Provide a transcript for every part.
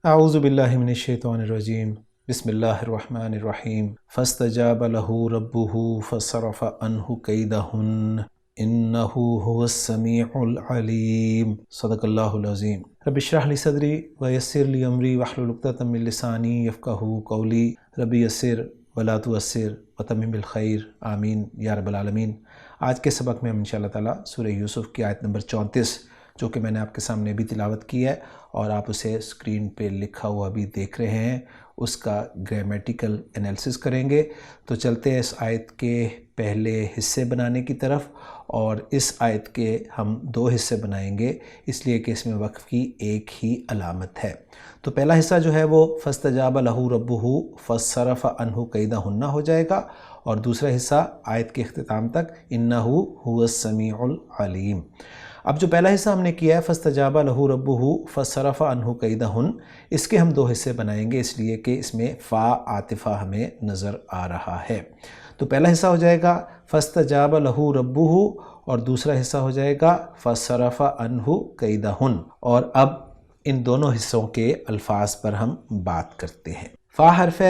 اعوذ باللہ من الشیطان الرجیم بسم اللہ الرحمن الرحیم فاستجاب له ربه فصرف عنه کیدہن انہ هو السمیع العلیم صدق اللہ العظیم۔ رب اشرح لی صدری ویسر لی امری واحلل عقدۃ من لسانی یفقہوا قولی رب یسر ولا تعسر وتمم بالخیر آمین یا رب العالمین۔ آج کے سبق میں ہم انشاءاللہ تعالیٰ سورہ یوسف کی آیت نمبر 34 جو کہ میں نے آپ کے سامنے بھی تلاوت کی ہے اور آپ اسے اسکرین پہ لکھا ہوا بھی دیکھ رہے ہیں، اس کا گرامیٹیکل انالیسس کریں گے۔ تو چلتے ہیں اس آیت کے پہلے حصے بنانے کی طرف، اور اس آیت کے ہم 2 حصے بنائیں گے اس لیے کہ اس میں وقف کی ایک ہی علامت ہے۔ تو پہلا حصہ جو ہے وہ فاستجاب لہ ربہ فصرف عنہ کیدہن ہو جائے گا، اور دوسرا حصہ آیت کے اختتام تک انہ هو السمیع العلیم۔ اب جو پہلا حصہ ہم نے کیا ہے فاستجاب لہ ربہ فصرف عنہ کیدہن، اس کے ہم 2 حصے بنائیں گے اس لیے کہ اس میں فا عاطفہ ہمیں نظر آ رہا ہے۔ تو پہلا حصہ ہو جائے گا فاستجاب لہ ربہ، اور دوسرا حصہ ہو جائے گا فصرف عنہ کیدہن۔ اور اب ان دونوں حصوں کے الفاظ پر ہم بات کرتے ہیں۔ فا حرف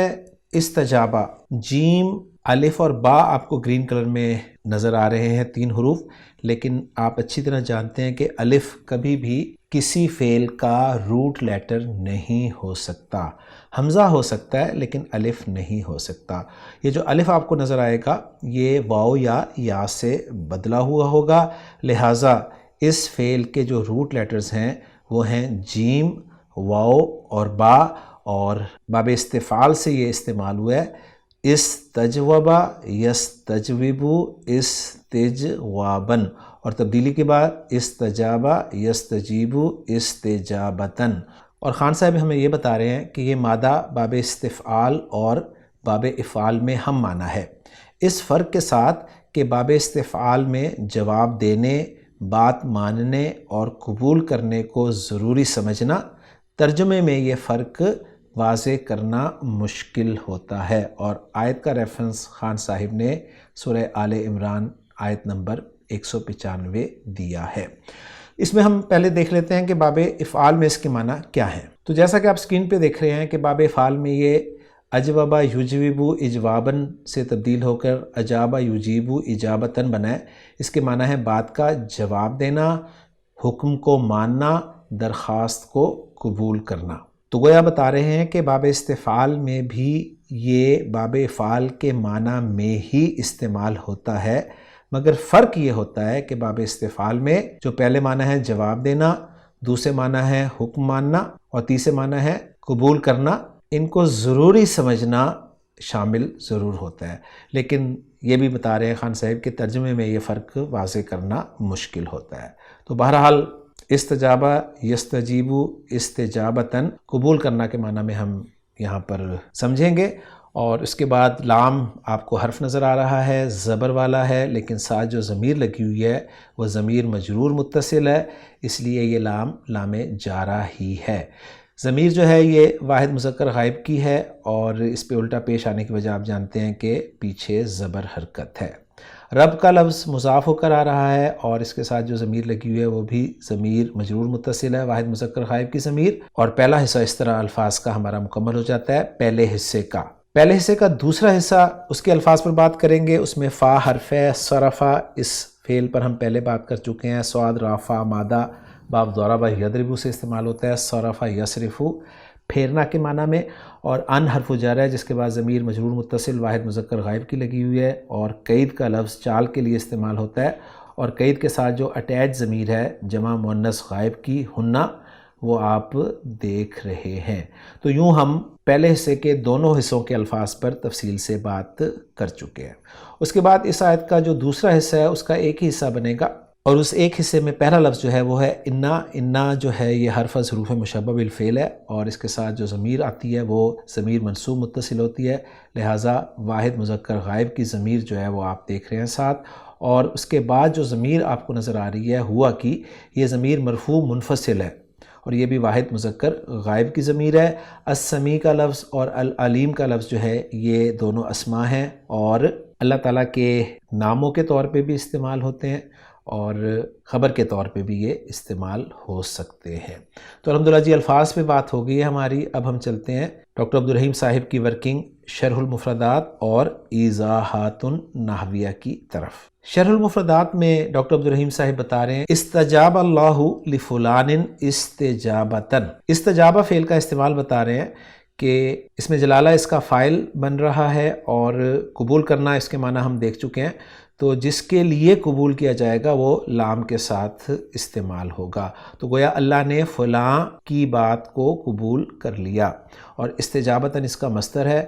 استجابہ، جیم، الف اور با آپ کو گرین کلر میں نظر آ رہے ہیں 3 حروف، لیکن آپ اچھی طرح جانتے ہیں کہ الف کبھی بھی کسی فعل کا روٹ لیٹر نہیں ہو سکتا۔ حمزہ ہو سکتا ہے لیکن الف نہیں ہو سکتا۔ یہ جو الف آپ کو نظر آئے گا یہ واو یا سے بدلا ہوا ہوگا، لہٰذا اس فعل کے جو روٹ لیٹرز ہیں وہ ہیں جیم، واو اور با، اور باب استفعال سے یہ استعمال ہوا ہے استجوبا یستجوب استجوابن، اور تبدیلی کے بعد استجابا یستجیب استجابتن۔ اور خان صاحب ہمیں یہ بتا رہے ہیں کہ یہ مادہ باب استفعال اور باب افعال میں ہم معنی ہے، اس فرق کے ساتھ کہ باب استفعال میں جواب دینے، بات ماننے اور قبول کرنے کو ضروری سمجھنا، ترجمے میں یہ فرق واضح کرنا مشکل ہوتا ہے۔ اور آیت کا ریفرنس خان صاحب نے سورہ آل عمران آیت نمبر 195 دیا ہے۔ اس میں ہم پہلے دیکھ لیتے ہیں کہ باب افعال میں اس کے معنی کیا ہیں۔ تو جیسا کہ آپ اسکرین پہ دیکھ رہے ہیں کہ باب افعال میں یہ اجوبا یجوبو اجوابن سے تبدیل ہو کر اجابا یجیبو اجابتن بنا ہے۔ اس کے معنی ہے بات کا جواب دینا، حکم کو ماننا، درخواست کو قبول کرنا۔ تو گویا بتا رہے ہیں کہ باب استفعال میں بھی یہ باب افعال کے معنی میں ہی استعمال ہوتا ہے، مگر فرق یہ ہوتا ہے کہ باب استفعال میں جو پہلے معنی ہے جواب دینا، دوسرے معنی ہے حکم ماننا، اور تیسرے معنی ہے قبول کرنا، ان کو ضروری سمجھنا شامل ضرور ہوتا ہے، لیکن یہ بھی بتا رہے ہیں خان صاحب کہ ترجمے میں یہ فرق واضح کرنا مشکل ہوتا ہے۔ تو بہرحال استجابہ یستجیبو استجابتن، قبول کرنا کے معنی میں ہم یہاں پر سمجھیں گے۔ اور اس کے بعد لام آپ کو حرف نظر آ رہا ہے، زبر والا ہے، لیکن ساتھ جو ضمیر لگی ہوئی ہے وہ ضمیر مجرور متصل ہے، اس لیے یہ لام جارہ ہی ہے۔ ضمیر جو ہے یہ واحد مذکر غائب کی ہے، اور اس پہ الٹا پیش آنے کی وجہ آپ جانتے ہیں کہ پیچھے زبر حرکت ہے۔ رب کا لفظ مضاف ہو کر آ رہا ہے، اور اس کے ساتھ جو ضمیر لگی ہوئی ہے وہ بھی ضمیر مجرور متصل ہے، واحد مذکر غائب کی ضمیر۔ اور پہلا حصہ اس طرح الفاظ کا ہمارا مکمل ہو جاتا ہے پہلے حصے کا۔ پہلے حصے کا دوسرا حصہ اس کے الفاظ پر بات کریں گے۔ اس میں فا حرف صرفہ، اس فعل پر ہم پہلے بات کر چکے ہیں، صاد رافع مادہ باب ضربہ یضرب سے استعمال ہوتا ہے، صرفہ یصرف پھیرنا کے معنی میں، اور ان حرف جر ہے جس کے بعد ضمیر مجرور متصل واحد مذکر غائب کی لگی ہوئی ہے، اور قید کا لفظ چال کے لیے استعمال ہوتا ہے، اور قید کے ساتھ جو اٹیچ ضمیر ہے جمع مؤنث غائب کی ہنہ، وہ آپ دیکھ رہے ہیں۔ تو یوں ہم پہلے حصے کے دونوں حصوں کے الفاظ پر تفصیل سے بات کر چکے ہیں۔ اس کے بعد اس آیت کا جو دوسرا حصہ ہے اس کا ایک ہی حصہ بنے گا، اور اس ایک حصے میں پہلا لفظ جو ہے وہ ہے انا جو ہے یہ حرف از حروف مشبہ بالفعل ہے، اور اس کے ساتھ جو ضمیر آتی ہے وہ ضمیر منصوب متصل ہوتی ہے، لہٰذا واحد مذکر غائب کی ضمیر جو ہے وہ آپ دیکھ رہے ہیں ساتھ، اور اس کے بعد جو ضمیر آپ کو نظر آ رہی ہے ہوا کی، یہ ضمیر مرفوع منفصل ہے، اور یہ بھی واحد مذکر غائب کی ضمیر ہے۔ السمیع کا لفظ اور العلیم کا لفظ جو ہے یہ دونوں اسماء ہیں، اور اللہ تعالیٰ کے ناموں کے طور پہ بھی استعمال ہوتے ہیں، اور خبر کے طور پہ بھی یہ استعمال ہو سکتے ہیں۔ تو الحمدللہ جی الفاظ پہ بات ہو گئی ہے ہماری، اب ہم چلتے ہیں ڈاکٹر عبدالرحیم صاحب کی ورکنگ شرح المفردات اور ایضاحات النحویہ کی طرف۔ شرح المفردات میں ڈاکٹر عبدالرحیم صاحب بتا رہے ہیں استجاب اللہ لفلان استجابتن۔ استجابہ فعل کا استعمال بتا رہے ہیں کہ اس میں جلالہ اس کا فاعل بن رہا ہے، اور قبول کرنا اس کے معنی ہم دیکھ چکے ہیں، تو جس کے لیے قبول کیا جائے گا وہ لام کے ساتھ استعمال ہوگا۔ تو گویا اللہ نے فلاں کی بات کو قبول کر لیا، اور استجابتاً اس کا مصدر ہے،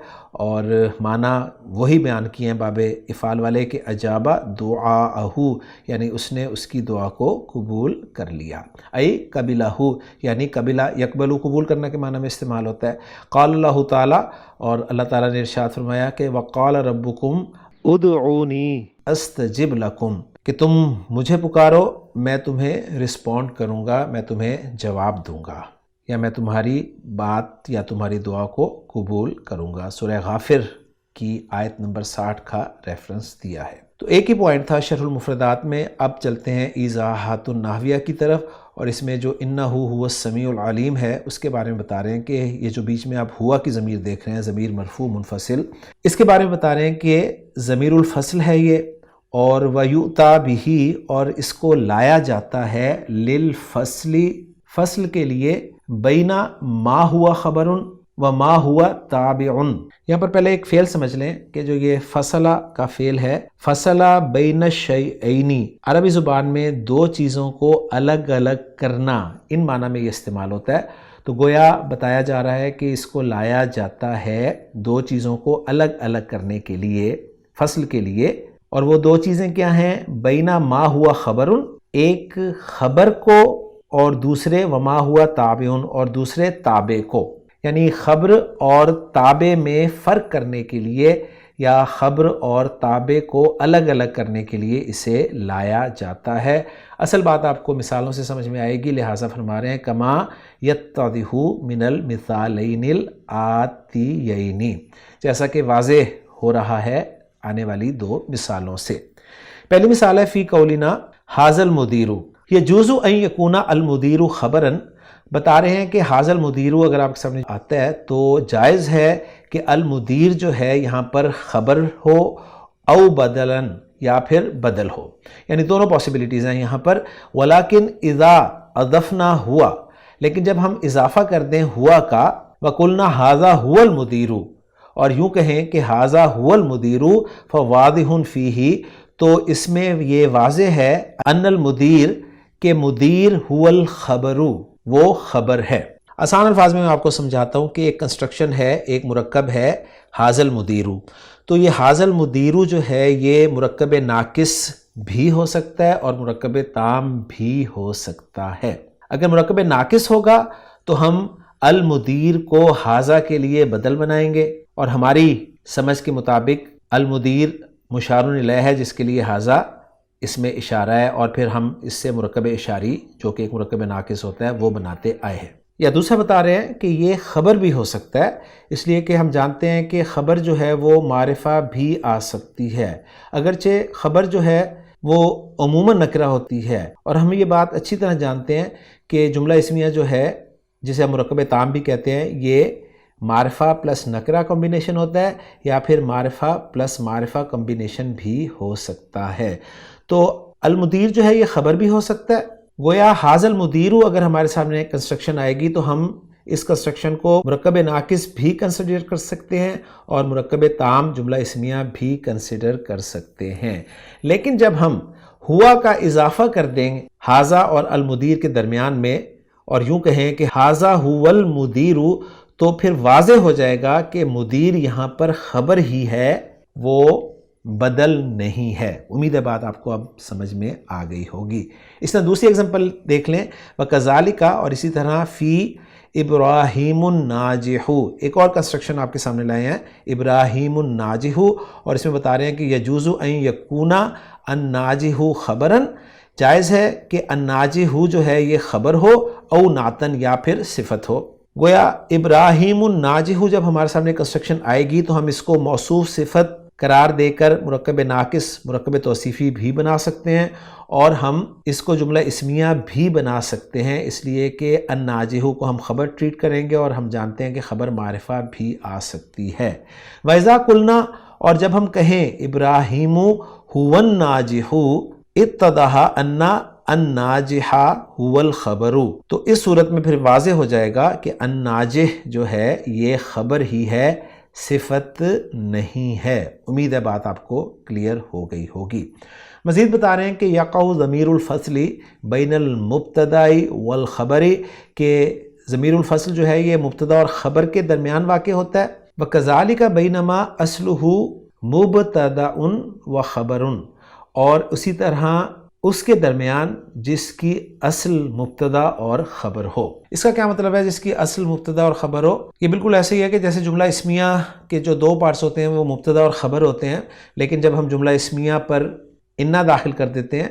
اور معنی وہی بیان کیے ہیں باب افعال والے کہ اجابہ دعاءہ، یعنی اس نے اس کی دعا کو قبول کر لیا، ای قبلہ، یعنی قبلہ یقبلو قبول کرنا کے معنی میں استعمال ہوتا ہے۔ قال اللہ تعالیٰ، اور اللہ تعالیٰ نے ارشاد فرمایا کہ وقال ربکم ادعونی استجب لکم، کہ تم مجھے پکارو میں تمہیں رسپونڈ کروں گا، میں تمہیں جواب دوں گا، یا میں تمہاری بات یا تمہاری دعا کو قبول کروں گا۔ سورہ غافر کی آیت نمبر 60 کا ریفرنس دیا ہے۔ تو ایک ہی پوائنٹ تھا شرح المفردات میں، اب چلتے ہیں ایضاحات النحویہ کی طرف، اور اس میں جو انہ هو السمیع العلیم ہے اس کے بارے میں بتا رہے ہیں کہ یہ جو بیچ میں آپ ہوا کی ضمیر دیکھ رہے ہیں، ضمیر مرفوع منفصل، اس کے بارے میں بتا رہے ہیں کہ ضمیر الفصل ہے یہ، اور وَيُؤْتَى بِهِ، اور اس کو لایا جاتا ہے للفصل، فصل کے لیے، بین ما ہوا خبر و ما ہوا تابع۔ یہاں پر پہلے ایک فعل سمجھ لیں کہ جو یہ فصلہ کا فعل ہے، فصلہ بین الشیئین، عربی زبان میں دو چیزوں کو الگ الگ کرنا، ان معنی میں یہ استعمال ہوتا ہے۔ تو گویا بتایا جا رہا ہے کہ اس کو لایا جاتا ہے دو چیزوں کو الگ الگ کرنے کے لیے، فصل کے لیے، اور وہ دو چیزیں کیا ہیں؟ بینا ما ہوا خبر، ایک خبر کو، اور دوسرے وما ہوا تابع، اور دوسرے تابع کو، یعنی خبر اور تابع میں فرق کرنے کے لیے یا خبر اور تابع کو الگ الگ کرنے کے لیے اسے لایا جاتا ہے۔ اصل بات آپ کو مثالوں سے سمجھ میں آئے گی، لہٰذا فرما رہے ہیں کما یتضح من المثالین الآتیین، جیسا کہ واضح ہو رہا ہے آنے والی دو مثالوں سے۔ پہلی مثال ہے فی قولنا ھذا المدیر، یجوز ان یکون المدیر خبرا، بتا رہے ہیں کہ ھذا المدیر اگر آپ کے سامنے آتا ہے تو جائز ہے کہ المدیر جو ہے یہاں پر خبر ہو، او بدلا، یا پھر بدل ہو، یعنی دونوں پاسبلٹیز ہیں یہاں پر۔ ولیکن اذا اضفنا ہوا، لیکن جب ہم اضافہ کر دیں ہوا کا، وقلنا ھذا هو المدیر، اور یوں کہیں کہ ھذا هو المدیر، فواضح فیہ، تو اس میں یہ واضح ہے ان المدیر، کہ مدیر هو الخبر، وہ خبر ہے۔ آسان الفاظ میں آپ کو سمجھاتا ہوں کہ ایک کنسٹرکشن ہے، ایک مرکب ہے ھذا المدیر، تو یہ ھذا المدیر جو ہے یہ مرکب ناقص بھی ہو سکتا ہے اور مرکب تام بھی ہو سکتا ہے۔ اگر مرکب ناقص ہوگا تو ہم المدیر کو ھذا کے لیے بدل بنائیں گے، اور ہماری سمجھ کے مطابق المدیر مشار الیہ ہے جس کے لیے ھذا اس میں اشارہ ہے، اور پھر ہم اس سے مرکب اشاری جو کہ ایک مرکب ناقص ہوتا ہے وہ بناتے آئے ہیں۔ یا دوسرا بتا رہے ہیں کہ یہ خبر بھی ہو سکتا ہے، اس لیے کہ ہم جانتے ہیں کہ خبر جو ہے وہ معرفہ بھی آ سکتی ہے، اگرچہ خبر جو ہے وہ عموماً نکرہ ہوتی ہے، اور ہم یہ بات اچھی طرح جانتے ہیں کہ جملہ اسمیہ جو ہے جسے ہم مرکب تام بھی کہتے ہیں، یہ معرفہ پلس نکرہ کمبینیشن ہوتا ہے، یا پھر معرفہ پلس معرفہ کمبینیشن بھی ہو سکتا ہے۔ تو المدیر جو ہے یہ خبر بھی ہو سکتا ہے، گویا ھذا المدیر اگر ہمارے سامنے کنسٹرکشن آئے گی تو ہم اس کنسٹرکشن کو مرکب ناقص بھی کنسیڈر کر سکتے ہیں اور مرکب تام جملہ اسمیہ بھی کنسیڈر کر سکتے ہیں۔ لیکن جب ہم ہوا کا اضافہ کر دیں ھذا اور المدیر کے درمیان میں، اور یوں کہیں کہ ھذا هو المدیر، تو پھر واضح ہو جائے گا کہ مدیر یہاں پر خبر ہی ہے، وہ بدل نہیں ہے۔ امید ہے بات آپ کو اب سمجھ میں آ گئی ہوگی۔ اس طرح دوسری ایگزامپل دیکھ لیں، وَكَذَلِكَ، اور اسی طرح فی ابراہیم الناجح، ایک اور کنسٹرکشن آپ کے سامنے لائے ہیں ابراہیم الناجح، اور اس میں بتا رہے ہیں کہ یجوز ان یکون الناجح خبرا، جائز ہے کہ الناجح جو ہے یہ خبر ہو، او نعتن، یا پھر صفت ہو۔ گویا ابراہیم الناجح جب ہمارے سامنے کنسٹرکشن آئے گی تو ہم اس کو موصوف صفت قرار دے کر مرکب ناقص مرکب توصیفی بھی بنا سکتے ہیں، اور ہم اس کو جملہ اسمیہ بھی بنا سکتے ہیں، اس لیے کہ الناجح کو ہم خبر ٹریٹ کریں گے، اور ہم جانتے ہیں کہ خبر معرفہ بھی آ سکتی ہے۔ وَإِذَا قُلْنَا، اور جب ہم کہیں ابراہیم هُوَ الناجح اتضح ان الناجح هو الخبر، تو اس صورت میں پھر واضح ہو جائے گا کہ الناجح جو ہے یہ خبر ہی ہے، صفت نہیں ہے۔ امید ہے بات آپ کو کلیئر ہو گئی ہوگی۔ مزید بتا رہے ہیں کہ یقع ضمیر الفصل بین المبتداء والخبر، کہ ضمیر الفصل جو ہے یہ مبتدا اور خبر کے درمیان واقع ہوتا ہے۔ وَكَذَلِكَ بَيْنَمَا أَصْلُهُ مُبْتَدَأٌ وَخَبَرٌ، اور اسی طرح اس کے درمیان جس کی اصل مبتدا اور خبر ہو۔ اس کا کیا مطلب ہے جس کی اصل مبتدا اور خبر ہو؟ یہ بالکل ایسے ہی ہے کہ جیسے جملہ اسمیہ کے جو دو پارٹس ہوتے ہیں وہ مبتدا اور خبر ہوتے ہیں، لیکن جب ہم جملہ اسمیہ پر انا داخل کر دیتے ہیں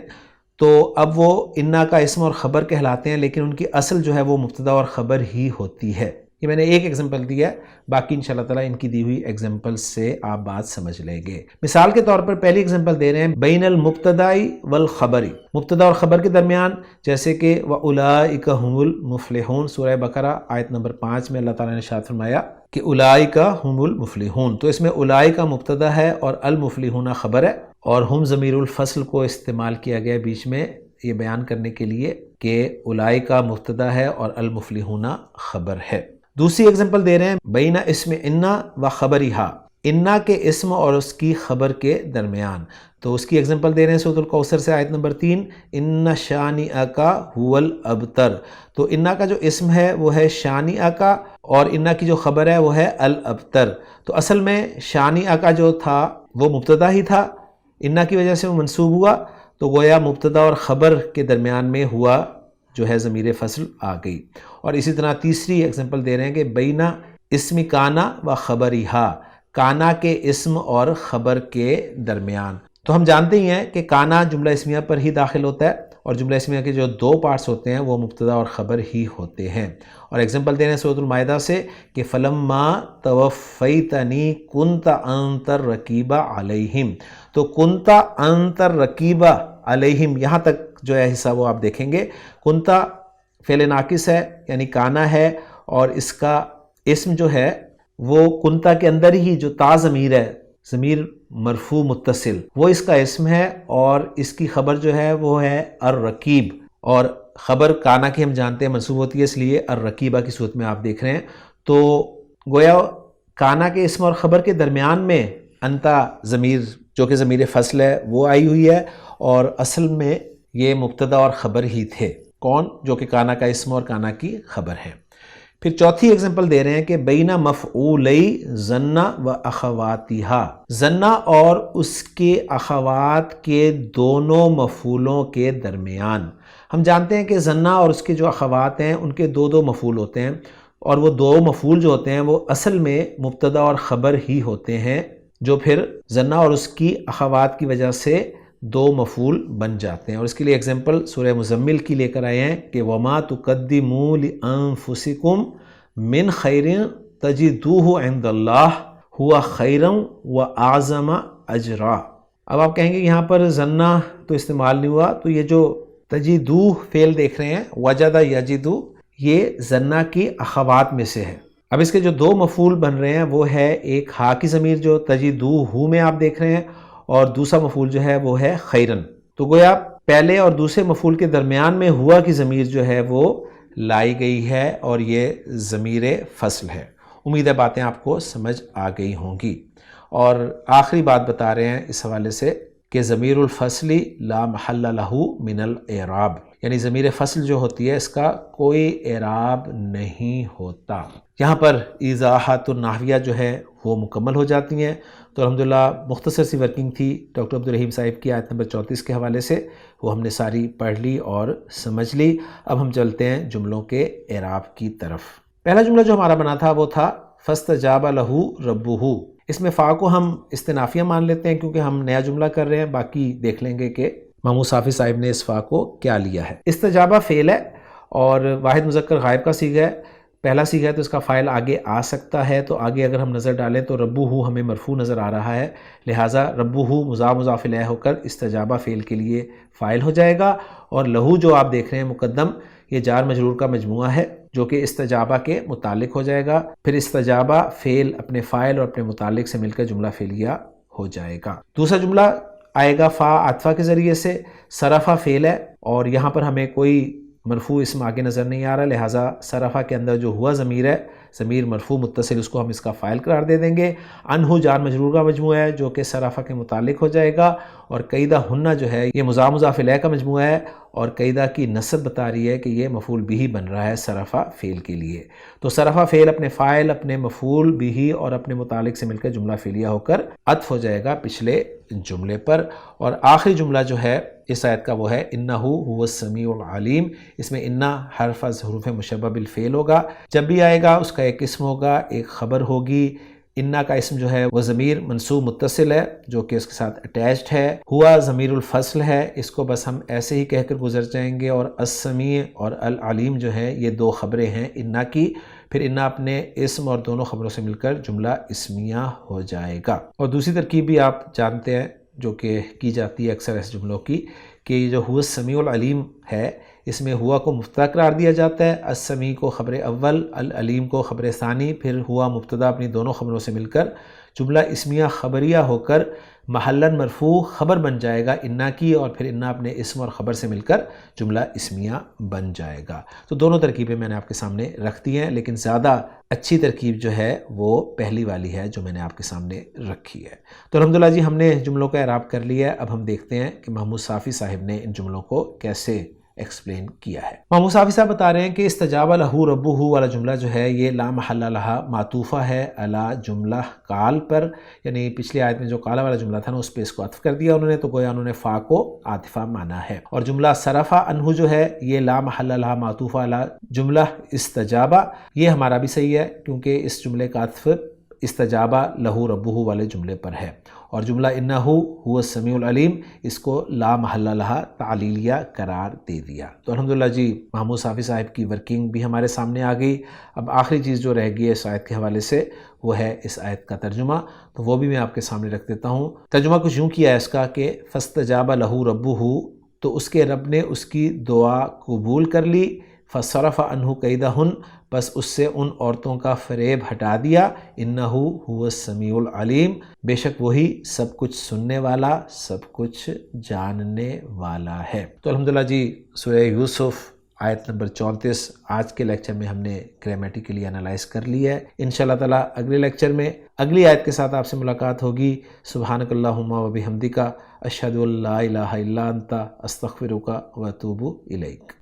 تو اب وہ انا کا اسم اور خبر کہلاتے ہیں، لیکن ان کی اصل جو ہے وہ مبتدا اور خبر ہی ہوتی ہے۔ یہ میں نے ایک ایگزامپل دیا ہے، باقی انشاءاللہ تعالیٰ ان کی دی ہوئی ایگزامپل سے آپ بات سمجھ لیں گے۔ مثال کے طور پر پہلی ایگزامپل دے رہے ہیں بین المبتداء والخبر، مبتدا اور خبر کے درمیان، جیسے کہ وَأُولَئِكَ هُمُ الْمُفْلِحُونَ، سورہ بقرہ آیت نمبر 5 میں اللہ تعالیٰ نے ارشاد فرمایا کہ اولئک هم المفلحون، تو اس میں اولئک مبتدا ہے اور المفلحون خبر ہے، اور ہم ضمیر الفصل کو استعمال کیا گیا بیچ میں یہ بیان کرنے کے لیے کہ اولئک مبتدا ہے اور المفلحون خبر ہے۔ دوسری ایگزامپل دے رہے ہیں بین اسم انا و خبرہا، انا کے اسم اور اس کی خبر کے درمیان، تو اس کی ایگزامپل دے رہے ہیں سورۃ الکوثر سے آیت نمبر 3، ان شانئک هو الابتر، تو انا کا جو اسم ہے وہ ہے شانئک، اور انا کی جو خبر ہے وہ ہے الابتر۔ تو اصل میں شانئک جو تھا وہ مبتدا ہی تھا، انا کی وجہ سے وہ منصوب ہوا، تو گویا مبتدا اور خبر کے درمیان میں ہوا جو ہے ضمیر فصل آ گئی۔ اور اسی طرح تیسری ایگزامپل دے رہے ہیں کہ بینا اسم کانا و خبرہا، کانا کے اسم اور خبر کے درمیان، تو ہم جانتے ہی ہیں کہ کانا جملہ اسمیہ پر ہی داخل ہوتا ہے، اور جملہ اسمیہ کے جو دو پارٹس ہوتے ہیں وہ مبتدا اور خبر ہی ہوتے ہیں۔ اور ایگزامپل دے رہے ہیں سورۃ المائدہ سے کہ فَلَمَّا تَوَفَّيْتَنِي كُنْتَ أَنْتَ الرَّقِيبَ عَلَيْهِمْ، تو کنتا انت الرقیب علیہم، یہاں تک جو ہے حصہ وہ آپ دیکھیں گے۔ کنتا فعل ناقص ہے یعنی کانا ہے، اور اس کا اسم جو ہے وہ کنتا کے اندر ہی جو تا ضمیر ہے، ضمیر مرفوع متصل، وہ اس کا اسم ہے، اور اس کی خبر جو ہے وہ ہے الرقیب، اور خبر کانا کی ہم جانتے ہیں منصوب ہوتی ہے، اس لیے الرقیبہ کی صورت میں آپ دیکھ رہے ہیں۔ تو گویا کانا کے اسم اور خبر کے درمیان میں انتا ضمیر جو کہ ضمیر فصل ہے وہ آئی ہوئی ہے، اور اصل میں یہ مبتدا اور خبر ہی تھے، کون؟ جو کہ کانا کا اسم اور کانا کی خبر ہے۔ پھر چوتھی ایگزامپل دے رہے ہیں کہ بین مفعولی ظن و اخواتہا، ظن اور اس کے اخوات کے دونوں مفعولوں کے درمیان، ہم جانتے ہیں کہ ظن اور اس کے جو اخوات ہیں ان کے دو مفعول ہوتے ہیں، اور وہ دو مفعول جو ہوتے ہیں وہ اصل میں مبتدا اور خبر ہی ہوتے ہیں، جو پھر ظن اور اس کی اخوات کی وجہ سے دو مفعول بن جاتے ہیں۔ اور اس کے لیے ایگزامپل سورہ مزمل کی لے کر آئے ہیں کہ وَمَا تُقَدِّمُوا لِأَنفُسِكُم مِّن خَيْرٍ تَجِدُوهُ عِندَ اللَّهِ هُوَ خَيْرًا وَأَعْظَمَ أَجْرًا۔ اب آپ کہیں گے یہاں پر ظن تو استعمال نہیں ہوا، تو یہ جو تجدوہ فعل دیکھ رہے ہیں وجد یجدو، یہ ظن کی اخوات میں سے ہے۔ اب اس کے جو دو مفعول بن رہے ہیں وہ ہے ایک ہا کی ضمیر جو تجدوہ میں آپ دیکھ رہے ہیں، اور دوسرا مفعول جو ہے وہ ہے خیرن، تو گویا پہلے اور دوسرے مفعول کے درمیان میں ہوا کی ضمیر جو ہے وہ لائی گئی ہے، اور یہ ضمیر فصل ہے۔ امید ہے باتیں آپ کو سمجھ آ گئی ہوں گی۔ اور آخری بات بتا رہے ہیں اس حوالے سے کہ ضمیر الفصل لا محل لہ من الاعراب، یعنی ضمیر فصل جو ہوتی ہے اس کا کوئی اعراب نہیں ہوتا۔ یہاں پر ایضاحات النحویہ جو ہے وہ مکمل ہو جاتی ہیں۔ تو الحمدللہ مختصر سی ورکنگ تھی ڈاکٹر عبدالرحیم صاحب کی آیت نمبر 34 کے حوالے سے، وہ ہم نے ساری پڑھ لی اور سمجھ لی۔ اب ہم چلتے ہیں جملوں کے اعراب کی طرف۔ پہلا جملہ جو ہمارا بنا تھا وہ تھا فَاسْتَجَابَ لَهُ رَبُّهُ، اس میں فا کو ہم استنافیہ مان لیتے ہیں کیونکہ ہم نیا جملہ کر رہے ہیں، باقی دیکھ لیں گے کہ محمود صافی صاحب نے اس فا کو کیا لیا ہے۔ استجابہ فعل ہے اور واحد مذکر غائب کا صیغہ ہے، پہلا صیغہ ہے تو اس کا فاعل آگے آ سکتا ہے، تو آگے اگر ہم نظر ڈالیں تو ربہ ہمیں مرفوع نظر آ رہا ہے، لہٰذا ربہ مضاف مضاف الیہ ہو کر استجابہ فعل کے لیے فاعل ہو جائے گا، اور لہو جو آپ دیکھ رہے ہیں مقدم، یہ جار مجرور کا مجموعہ ہے جو کہ استجابہ کے متعلق ہو جائے گا، پھر استجابہ فعل اپنے فاعل اور اپنے متعلق سے مل کر جملہ فعلیہ ہو جائے گا۔ دوسرا جملہ آئے گا فا عطفہ کے ذریعے سے، صرفہ فعل ہے اور یہاں پر ہمیں کوئی مرفوع اسم آگے نظر نہیں آ رہا، لہٰذا صرفہ کے اندر جو ہوا ضمیر ہے، ضمیر مرفوع متصل، اس کو ہم اس کا فاعل قرار دے دیں گے۔ انہو جار مجرور کا مجموعہ ہے جو کہ صرفہ کے متعلق ہو جائے گا، اور قیدہ ہنہ جو ہے یہ مضاف مضاف الیہ کا مجموعہ ہے، اور قیدہ کی نسب بتا رہی ہے کہ یہ مفعول بھی بن رہا ہے صرفہ فعل کے لیے۔ تو صرفہ فعل اپنے فاعل، اپنے مفعول بھی اور اپنے متعلق سے مل کر جملہ فعلیہ ہو کر عطف ہو جائے گا پچھلے جملے پر۔ اور آخری جملہ جو ہے اس آیت کا وہ ہے انہو هو السمیع العلیم، اس میں انہ حرف از حروف مشبہ بالفعل ہوگا، جب بھی آئے گا اس کا ایک اسم ہوگا، ایک خبر ہوگی۔ انہ کا اسم جو ہے وہ ضمیر منصوب متصل ہے جو کہ اس کے ساتھ اٹیچڈ ہے، ہوا ضمیر الفصل ہے، اس کو بس ہم ایسے ہی کہہ کر گزر جائیں گے، اور السمیع اور العلیم جو ہے یہ دو خبریں ہیں انہ کی، پھر انہ اپنے اسم اور دونوں خبروں سے مل کر جملہ اسمیہ ہو جائے گا۔ اور دوسری ترکیب بھی آپ جانتے ہیں جو کہ کی جاتی ہے اکثر ایسے جملوں کی، کہ یہ جو ہوا السمیع العلیم ہے اس میں ہوا کو مبتدا قرار دیا جاتا ہے، السمیع کو خبر اول، العلیم کو خبر ثانی، پھر ہوا مبتدا اپنی دونوں خبروں سے مل کر جملہ اسمیہ خبریہ ہو کر محلاً مرفوع خبر بن جائے گا انہ کی، اور پھر انہ اپنے اسم اور خبر سے مل کر جملہ اسمیہ بن جائے گا۔ تو دونوں ترکیبیں میں نے آپ کے سامنے رکھ دی ہیں، لیکن زیادہ اچھی ترکیب جو ہے وہ پہلی والی ہے جو میں نے آپ کے سامنے رکھی ہے۔ تو الحمدللہ جی ہم نے جملوں کا اعراب کر لیا ہے، اب ہم دیکھتے ہیں کہ محمود صافی صاحب نے ان جملوں کو کیسے ایکسپلین کیا ہے۔ محمود صافی صاحب بتا رہے ہیں کہ استجاب لہو ربہ والا جملہ جو ہے یہ لا محل لہا معطوفہ ہے علی جملہ قال پر، یعنی پچھلی آیت میں جو قال والا جملہ تھا نا اس پہ اس کو عطف کر دیا انہوں نے، تو گویا انہوں نے فا کو عاطفہ مانا ہے۔ اور جملہ صرفہ انہو جو ہے یہ لا محل لہا معطوفہ علی جملہ استجابہ، یہ ہمارا بھی صحیح ہے کیونکہ اس جملے کا عطف استجابہ لہو ربہ والے جملے پر ہے۔ اور جملہ انہو هو السمیع العلیم اس کو لا محل لہا تعلیلیہ قرار دے دیا۔ تو الحمدللہ جی محمود صافی صاحب کی ورکنگ بھی ہمارے سامنے آ گئی۔ اب آخری چیز جو رہ گئی ہے اس آیت کے حوالے سے وہ ہے اس آیت کا ترجمہ، تو وہ بھی میں آپ کے سامنے رکھ دیتا ہوں۔ ترجمہ کچھ یوں کیا ہے اس کا کہ فاستجاب لہو ربہ، تو اس کے رب نے اس کی دعا قبول کر لی، فصرف عنہ کیدہن، بس اس سے ان عورتوں کا فریب ہٹا دیا، انہو هو السمیع العلیم، بے شک وہی سب کچھ سننے والا، سب کچھ جاننے والا ہے۔ تو الحمدللہ جی سورہ یوسف آیت نمبر 34 آج کے لیکچر میں ہم نے گرامیٹیکلی انالائز کر لی ہے۔ انشاءاللہ تعالیٰ اگلے لیکچر میں اگلی آیت کے ساتھ آپ سے ملاقات ہوگی۔ سبحانک اللہم و بحمدک، اشہد ان لا الہ الا انت، استغفرک و اتوب الیک۔